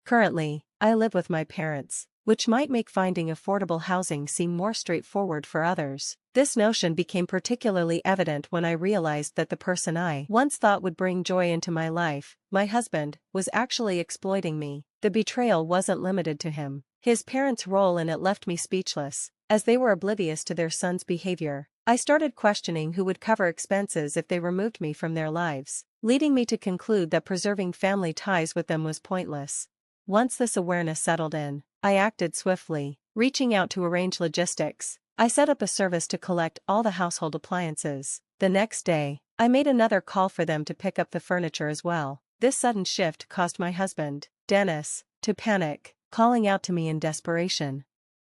Currently, I live with my parents, which might make finding affordable housing seem more straightforward for others. This notion became particularly evident when I realized that the person I once thought would bring joy into my life, my husband, was actually exploiting me. The betrayal wasn't limited to him. His parents' role in it left me speechless, as they were oblivious to their son's behavior. I started questioning who would cover expenses if they removed me from their lives, leading me to conclude that preserving family ties with them was pointless. Once this awareness settled in, I acted swiftly, reaching out to arrange logistics. I set up a service to collect all the household appliances. The next day, I made another call for them to pick up the furniture as well. This sudden shift caused my husband, Dennis, to panic, calling out to me in desperation.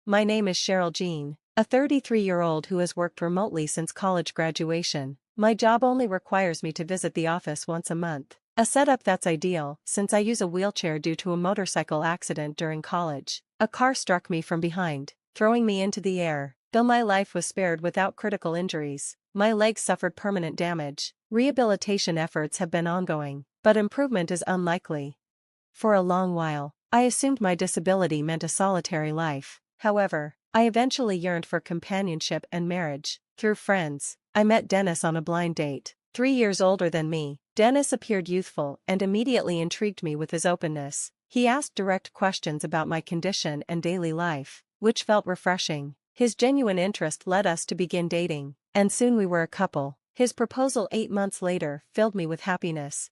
My name is Cheryl Jean, a 33-year-old who has worked remotely since college graduation. My job only requires me to visit the office once a month. A setup that's ideal, since I use a wheelchair due to a motorcycle accident during college. A car struck me from behind, throwing me into the air. Though my life was spared without critical injuries, my legs suffered permanent damage. Rehabilitation efforts have been ongoing, but improvement is unlikely. For a long while, I assumed my disability meant a solitary life. However, I eventually yearned for companionship and marriage. Through friends, I met Dennis on a blind date. 3 years older than me, Dennis appeared youthful and immediately intrigued me with his openness. He asked direct questions about my condition and daily life, which felt refreshing. His genuine interest led us to begin dating, and soon we were a couple. His proposal 8 months later filled me with happiness.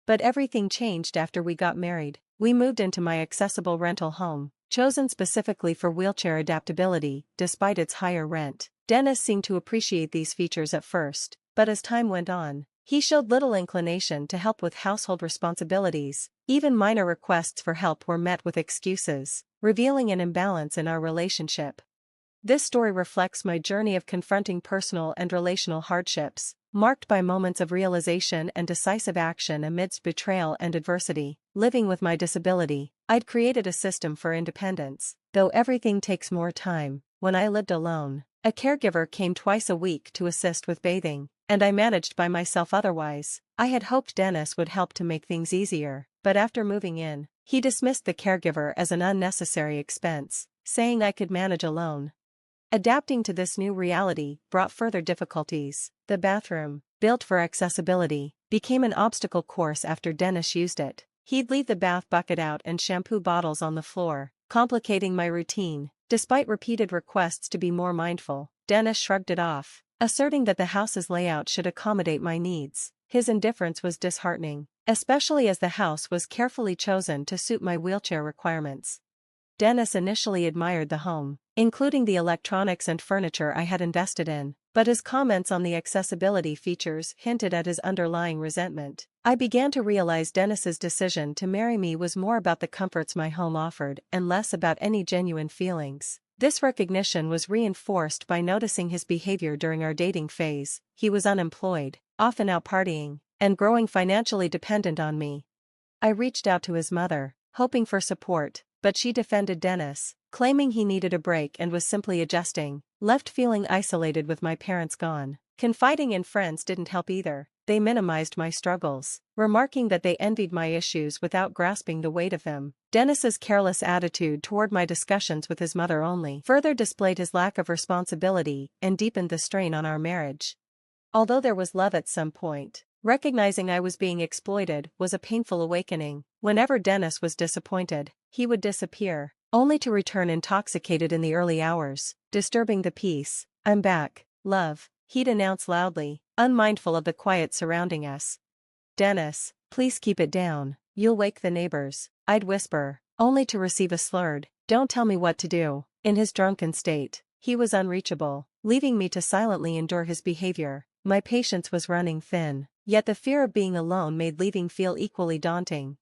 But everything changed after we got married. We moved into my accessible rental home, chosen specifically for wheelchair adaptability, despite its higher rent. Dennis seemed to appreciate these features at first, but as time went on, he showed little inclination to help with household responsibilities. Even minor requests for help were met with excuses, revealing an imbalance in our relationship. This story reflects my journey of confronting personal and relational hardships, marked by moments of realization and decisive action amidst betrayal and adversity. Living with my disability, I'd created a system for independence, though everything takes more time. When I lived alone, a caregiver came twice a week to assist with bathing, and I managed by myself otherwise. I had hoped Dennis would help to make things easier, but after moving in, he dismissed the caregiver as an unnecessary expense, saying I could manage alone. Adapting to this new reality brought further difficulties. The bathroom, built for accessibility, became an obstacle course after Dennis used it. He'd leave the bath bucket out and shampoo bottles on the floor, complicating my routine. Despite repeated requests to be more mindful, Dennis shrugged it off, asserting that the house's layout should accommodate my needs. His indifference was disheartening, especially as the house was carefully chosen to suit my wheelchair requirements. Dennis initially admired the home, including the electronics and furniture I had invested in, but his comments on the accessibility features hinted at his underlying resentment. I began to realize Dennis's decision to marry me was more about the comforts my home offered and less about any genuine feelings. This recognition was reinforced by noticing his behavior during our dating phase. He was unemployed, often out partying, and growing financially dependent on me. I reached out to his mother, hoping for support, but she defended Dennis, claiming he needed a break and was simply adjusting. Left feeling isolated with my parents gone, confiding in friends didn't help either. They minimized my struggles, remarking that they envied my issues without grasping the weight of them. Dennis's careless attitude toward my discussions with his mother only further displayed his lack of responsibility and deepened the strain on our marriage. Although there was love at some point, recognizing I was being exploited was a painful awakening. Whenever Dennis was disappointed, he would disappear, only to return intoxicated in the early hours, disturbing the peace. "I'm back, love," he'd announce loudly, unmindful of the quiet surrounding us. "Dennis, please keep it down, you'll wake the neighbors," I'd whisper, only to receive a slurred, "Don't tell me what to do." In his drunken state, he was unreachable, leaving me to silently endure his behavior. My patience was running thin, yet the fear of being alone made leaving feel equally daunting.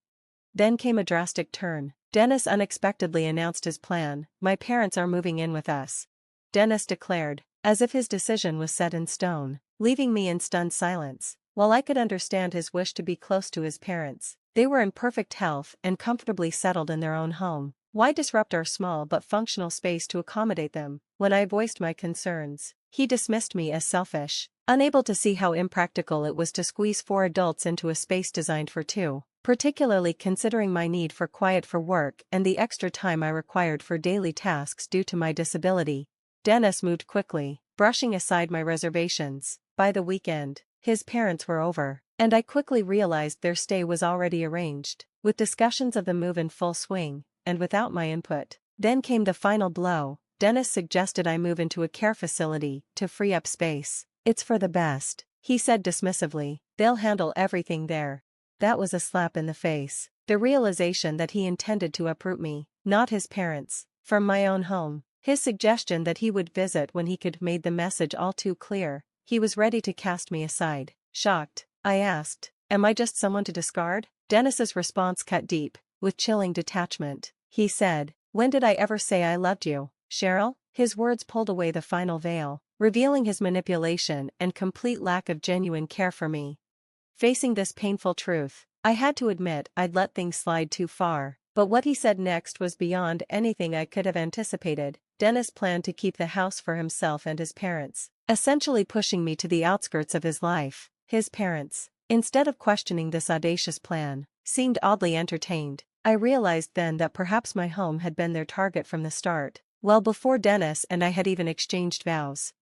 Then came a drastic turn. Dennis unexpectedly announced his plan. "My parents are moving in with us," Dennis declared, as if his decision was set in stone, leaving me in stunned silence. While I could understand his wish to be close to his parents, they were in perfect health and comfortably settled in their own home. Why disrupt our small but functional space to accommodate them? When I voiced my concerns, he dismissed me as selfish, unable to see how impractical it was to squeeze 4 adults into a space designed for 2. particularly considering my need for quiet for work and the extra time I required for daily tasks due to my disability. Dennis moved quickly, brushing aside my reservations. By the weekend, his parents were over, and I quickly realized their stay was already arranged, with discussions of the move in full swing, and without my input. Then came the final blow. Dennis suggested I move into a care facility to free up space. "It's for the best," he said dismissively. "They'll handle everything there." That was a slap in the face. The realization that he intended to uproot me, not his parents, from my own home. His suggestion that he would visit when he could made the message all too clear. He was ready to cast me aside. Shocked, I asked, "Am I just someone to discard?" Dennis's response cut deep, with chilling detachment. He said, "When did I ever say I loved you, Cheryl?" His words pulled away the final veil, revealing his manipulation and complete lack of genuine care for me. Facing this painful truth, I had to admit I'd let things slide too far. But what he said next was beyond anything I could have anticipated. Dennis planned to keep the house for himself and his parents, essentially pushing me to the outskirts of his life. His parents, instead of questioning this audacious plan, seemed oddly entertained. I realized then that perhaps my home had been their target from the start, well before Dennis and I had even exchanged vows.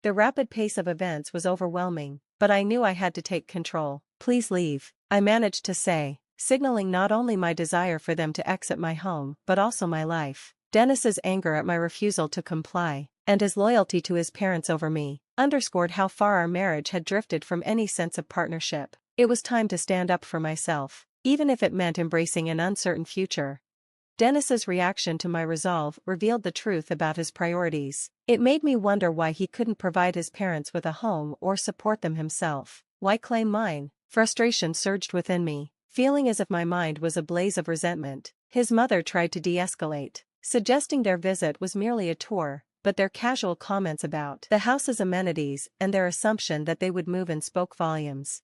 The rapid pace of events was overwhelming, but I knew I had to take control. "Please leave," I managed to say, signaling not only my desire for them to exit my home but also my life. Dennis's anger at my refusal to comply, and his loyalty to his parents over me, underscored how far our marriage had drifted from any sense of partnership. It was time to stand up for myself, even if it meant embracing an uncertain future. Dennis's reaction to my resolve revealed the truth about his priorities. It made me wonder why he couldn't provide his parents with a home or support them himself. Why claim mine? Frustration surged within me, feeling as if my mind was a blaze of resentment. His mother tried to de-escalate, suggesting their visit was merely a tour, but their casual comments about the house's amenities and their assumption that they would move in spoke volumes.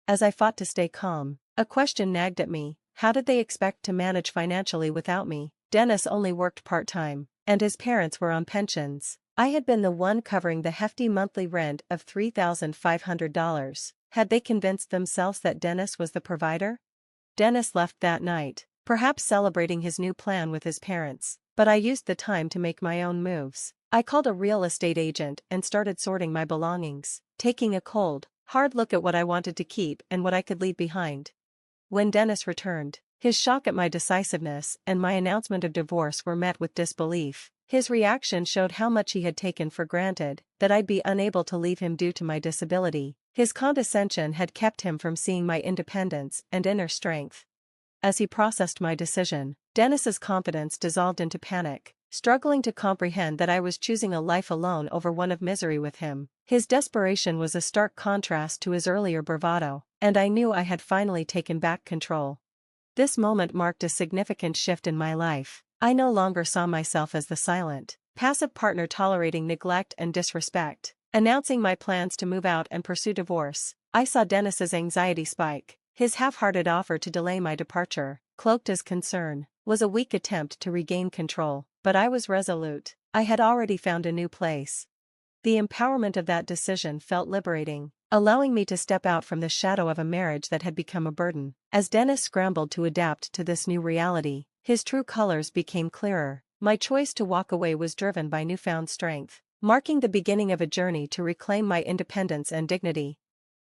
As I fought to stay calm, a question nagged at me: how did they expect to manage financially without me? Dennis only worked part-time, and his parents were on pensions. I had been the one covering the hefty monthly rent of $3,500. Had they convinced themselves that Dennis was the provider? Dennis left that night, perhaps celebrating his new plan with his parents, but I used the time to make my own moves. I called a real estate agent and started sorting my belongings, taking a cold, hard look at what I wanted to keep and what I could leave behind. When Dennis returned, his shock at my decisiveness and my announcement of divorce were met with disbelief. His reaction showed how much he had taken for granted, that I'd be unable to leave him due to my disability. His condescension had kept him from seeing my independence and inner strength. As he processed my decision, Dennis's confidence dissolved into panic, struggling to comprehend that I was choosing a life alone over one of misery with him. His desperation was a stark contrast to his earlier bravado, and I knew I had finally taken back control. This moment marked a significant shift in my life. I no longer saw myself as the silent, passive partner tolerating neglect and disrespect. Announcing my plans to move out and pursue divorce, I saw Dennis's anxiety spike. His half-hearted offer to delay my departure, cloaked as concern, was a weak attempt to regain control, but I was resolute. I had already found a new place. The empowerment of that decision felt liberating, allowing me to step out from the shadow of a marriage that had become a burden. As Dennis scrambled to adapt to this new reality, his true colors became clearer. My choice to walk away was driven by newfound strength, marking the beginning of a journey to reclaim my independence and dignity.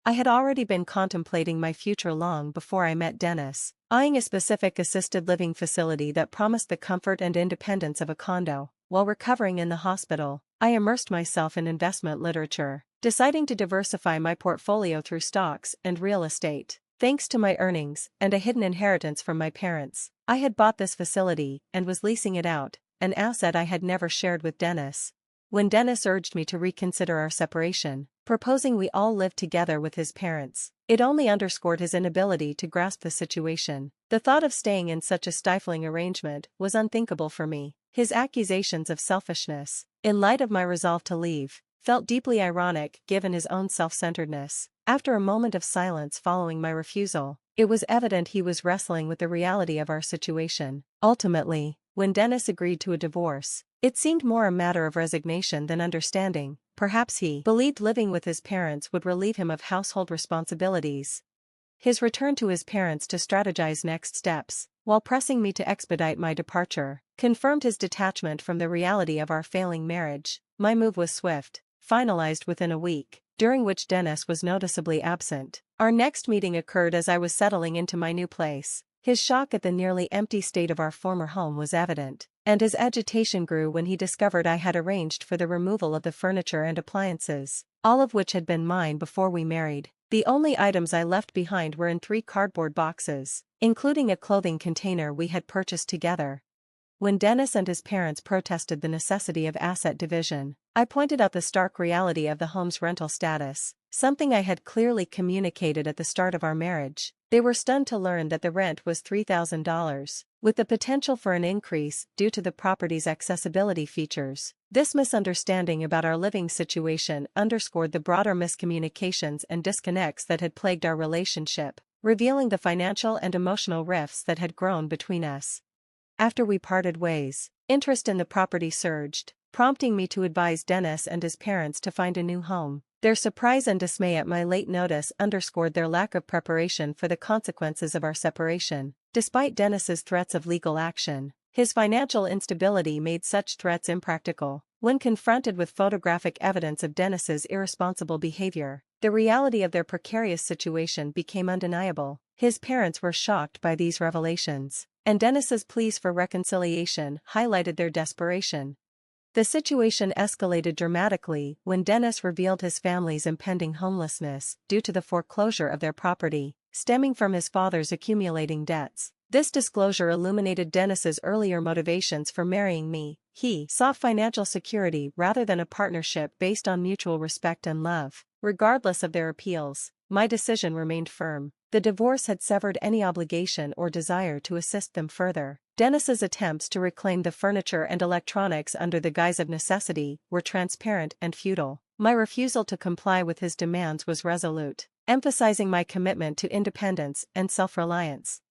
I had already been contemplating my future long before I met Dennis, eyeing a specific assisted living facility that promised the comfort and independence of a condo. While recovering in the hospital, I immersed myself in investment literature, deciding to diversify my portfolio through stocks and real estate. Thanks to my earnings and a hidden inheritance from my parents, I had bought this facility and was leasing it out, an asset I had never shared with Dennis. When Dennis urged me to reconsider our separation, proposing we all live together with his parents, it only underscored his inability to grasp the situation. The thought of staying in such a stifling arrangement was unthinkable for me. His accusations of selfishness, in light of my resolve to leave, felt deeply ironic given his own self-centeredness. After a moment of silence following my refusal, it was evident he was wrestling with the reality of our situation. Ultimately, when Dennis agreed to a divorce, it seemed more a matter of resignation than understanding. Perhaps he believed living with his parents would relieve him of household responsibilities. His return to his parents to strategize next steps, while pressing me to expedite my departure, confirmed his detachment from the reality of our failing marriage. My move was swift, finalized within a week, during which Dennis was noticeably absent. Our next meeting occurred as I was settling into my new place. His shock at the nearly empty state of our former home was evident, and his agitation grew when he discovered I had arranged for the removal of the furniture and appliances, all of which had been mine before we married. The only items I left behind were in 3 cardboard boxes, including a clothing container we had purchased together. When Dennis and his parents protested the necessity of asset division, I pointed out the stark reality of the home's rental status, something I had clearly communicated at the start of our marriage. They were stunned to learn that the rent was $3,000, with the potential for an increase due to the property's accessibility features. This misunderstanding about our living situation underscored the broader miscommunications and disconnects that had plagued our relationship, revealing the financial and emotional rifts that had grown between us. After we parted ways, interest in the property surged, prompting me to advise Dennis and his parents to find a new home. Their surprise and dismay at my late notice underscored their lack of preparation for the consequences of our separation. Despite Dennis's threats of legal action, his financial instability made such threats impractical. When confronted with photographic evidence of Dennis's irresponsible behavior, the reality of their precarious situation became undeniable. His parents were shocked by these revelations, and Dennis's pleas for reconciliation highlighted their desperation. The situation escalated dramatically when Dennis revealed his family's impending homelessness due to the foreclosure of their property, stemming from his father's accumulating debts. This disclosure illuminated Dennis's earlier motivations for marrying me. He sought financial security rather than a partnership based on mutual respect and love. Regardless of their appeals, my decision remained firm. The divorce had severed any obligation or desire to assist them further. Dennis's attempts to reclaim the furniture and electronics under the guise of necessity were transparent and futile. My refusal to comply with his demands was resolute, emphasizing my commitment to independence and self-reliance.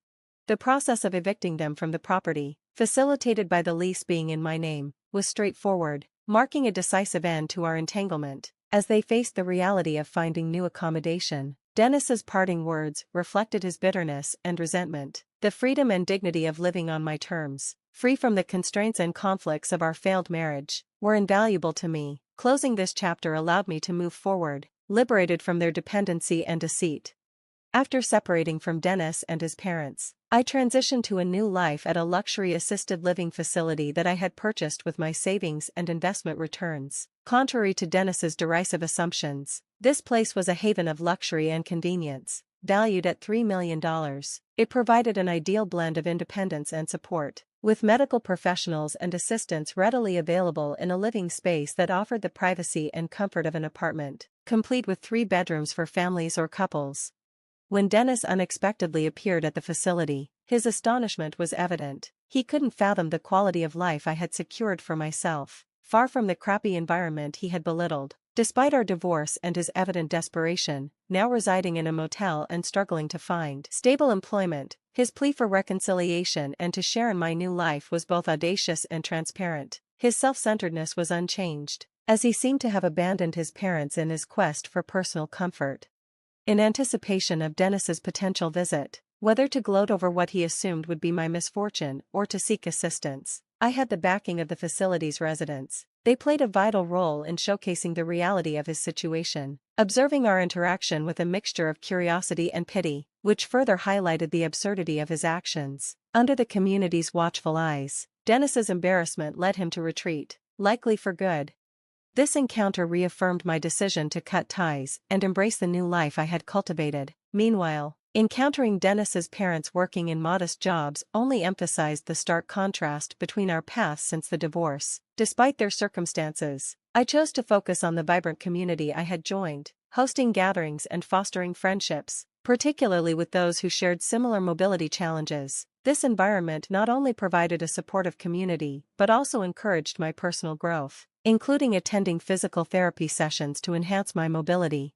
The process of evicting them from the property, facilitated by the lease being in my name, was straightforward, marking a decisive end to our entanglement. As they faced the reality of finding new accommodation, Dennis's parting words reflected his bitterness and resentment. The freedom and dignity of living on my terms, free from the constraints and conflicts of our failed marriage, were invaluable to me. Closing this chapter allowed me to move forward, liberated from their dependency and deceit. After separating from Dennis and his parents, I transitioned to a new life at a luxury assisted living facility that I had purchased with my savings and investment returns. Contrary to Dennis's derisive assumptions, this place was a haven of luxury and convenience. Valued at $3 million, it provided an ideal blend of independence and support, with medical professionals and assistants readily available in a living space that offered the privacy and comfort of an apartment, complete with 3 bedrooms for families or couples. When Dennis unexpectedly appeared at the facility, his astonishment was evident. He couldn't fathom the quality of life I had secured for myself, far from the crappy environment he had belittled. Despite our divorce and his evident desperation, now residing in a motel and struggling to find stable employment, his plea for reconciliation and to share in my new life was both audacious and transparent. His self-centeredness was unchanged, as he seemed to have abandoned his parents in his quest for personal comfort. In anticipation of Dennis's potential visit, whether to gloat over what he assumed would be my misfortune or to seek assistance, I had the backing of the facility's residents. They played a vital role in showcasing the reality of his situation, observing our interaction with a mixture of curiosity and pity, which further highlighted the absurdity of his actions. Under the community's watchful eyes, Dennis's embarrassment led him to retreat, likely for good. This encounter reaffirmed my decision to cut ties and embrace the new life I had cultivated. Meanwhile, encountering Dennis's parents working in modest jobs only emphasized the stark contrast between our paths since the divorce. Despite their circumstances, I chose to focus on the vibrant community I had joined, hosting gatherings and fostering friendships, particularly with those who shared similar mobility challenges. This environment not only provided a supportive community but also encouraged my personal growth, including attending physical therapy sessions to enhance my mobility.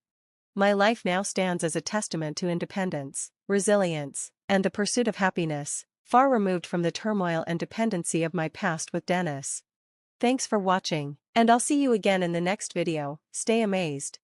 My life now stands as a testament to independence, resilience, and the pursuit of happiness, far removed from the turmoil and dependency of my past with Dennis. Thanks for watching, and I'll see you again in the next video. Stay amazed.